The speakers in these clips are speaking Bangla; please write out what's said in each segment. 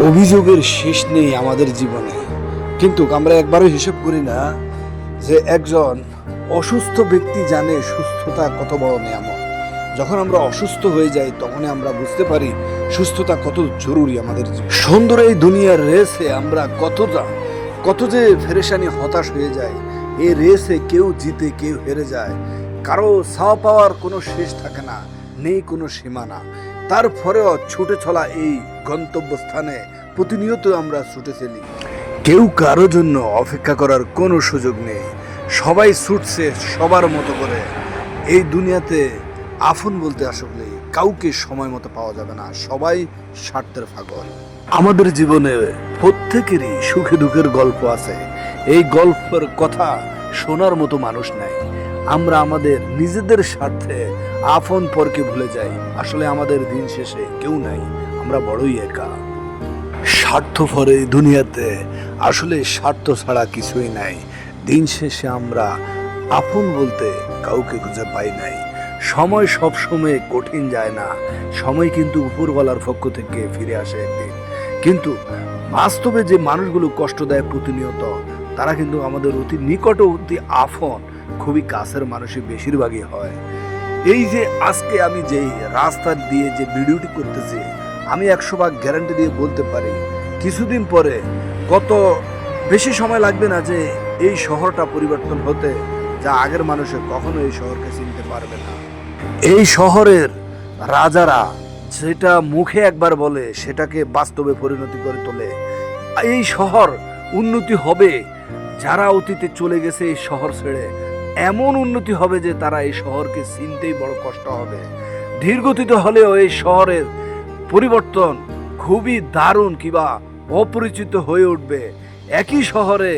অভিযোগের শেষ নেই আমাদের জীবনে, কিন্তু আমরা একবারও হিসেব করি না যে একজন অসুস্থ ব্যক্তি জানে সুস্থতা কত বড় নিয়ামত। যখন আমরা অসুস্থ হয়ে যাই তখনই আমরা বুঝতে পারি সুস্থতা কত জরুরি আমাদের জীবনে। সুন্দর এই দুনিয়ার রেসে আমরা কত যে ফেরেশানি হতাশ হয়ে যায়। এই রেসে কেউ জিতে কেউ হেরে যায়, কারো ছাওয়া পাওয়ার কোনো শেষ থাকে না, নেই কোনো সীমানা। তারপরেও ছুটে চলা এই গন্তব্যস্থানে প্রতিনিয়ত আমরা ছুটে চলি। কেউ কারো জন্য অপেক্ষা করার কোনো সুযোগ নেই, সবাই ছুটছে সবার মতো করে। এই দুনিয়াতে আপন বলতে আসলে কাউকে সময় মতো পাওয়া যাবে না, সবাই স্বার্থের পাগল। আমাদের জীবনে প্রত্যেকেরই সুখে দুঃখের গল্প আছে, এই গল্পের কথা শোনার মতো মানুষ নাই। আমরা আমাদের নিজেদের স্বার্থে আপন পরকে ভুলে যাই। আসলে আমাদের দিন শেষে কেউ নাই, আমরা বড়ই একা। স্বার্থপর এই দুনিয়াতে আসলে স্বার্থ ছাড়া কিছুই নাই। দিন শেষে আমরা আপন বলতে কাউকে খুঁজে পাই নাই। সময় সব সময় কঠিন যায় না, সময় কিন্তু উপরওয়ালার পক্ষ থেকে ফিরে আসে একদিন। কিন্তু বাস্তবে যে মানুষগুলো কষ্ট দেয় প্রতিনিয়ত, তারা কিন্তু আমাদের অতি নিকট অতি আপন, খুবই কাছের মানুষই বেশিরভাগই হয়। এই যে আজকে আমি যেই রাস্তা দিয়ে যে ভিডিওটি করতেছি, আমি 100 ভাগ গ্যারান্টি দিয়ে বলতে পারি কিছুদিন পরে, কত বেশি সময় লাগবে না যে এই শহরটা পরিবর্তন হতে, যা আগের মানুষের কখনো এই শহরকে চিনতে পারবে না। এই শহরের রাজারা যেটা মুখে একবার বলে সেটাকে বাস্তবে পরিণতি করে তোলে। এই শহর উন্নতি হবে, যারা অতীতে চলে গেছে এই শহর ছেড়ে, এমন উন্নতি হবে যে তারা এই শহরকে চিনতেই বড় কষ্ট হবে। ধীরগতিতে হলেও এই শহরের পরিবর্তন খুবই দারুণ কিংবা অপরিচিত হয়ে উঠবে। একই শহরে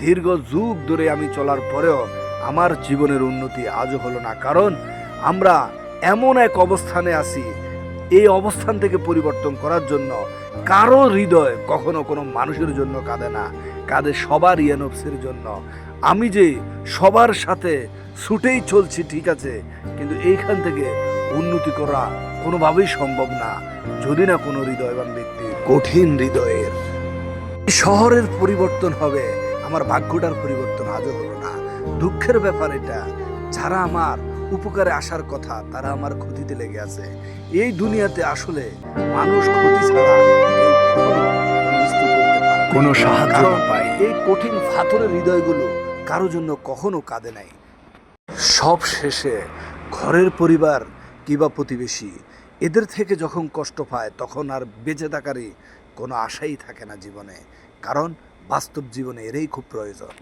দীর্ঘ যুগ ধরে আমি চলার পরেও আমার জীবনের উন্নতি আজও হলো না, কারণ আমরা এমন এক অবস্থানে আছি, এই অবস্থান থেকে পরিবর্তন করার জন্য কারো হৃদয় কখনো কোনো মানুষের জন্য কাঁদে না, কাঁদে সবার ইয়ানফসের জন্য। আমি যে সবার সাথে ছুটেই চলছি ঠিক আছে, কিন্তু এইখান থেকে উন্নতি করা কোনোভাবেই সম্ভব না যদি না কোনো হৃদয়বান ব্যক্তি কঠিন হৃদয়ের। শহরের পরিবর্তন হবে, আমার ভাগ্যটার পরিবর্তন আজও হলো না। দুঃখের ব্যাপার এটা, যারা আমার উপকারে আসার কথা তারা আমার ক্ষতিতে লেগে আছে। এই দুনিয়াতে আসলে মানুষ ক্ষতি ছাড়া কোনো সাহায্য পায়। এই কঠিন পাথরের হৃদয়গুলো কারো জন্য কখনো কাঁদে নাই। সব শেষে ঘরের পরিবার কিংবা প্রতিবেশী, এদের থেকে যখন কষ্ট পায় তখন আর বেঁচে থাকারই কোনো আশাই থাকে না জীবনে, কারণ বাস্তব জীবনে এরই খুব প্রয়োজন।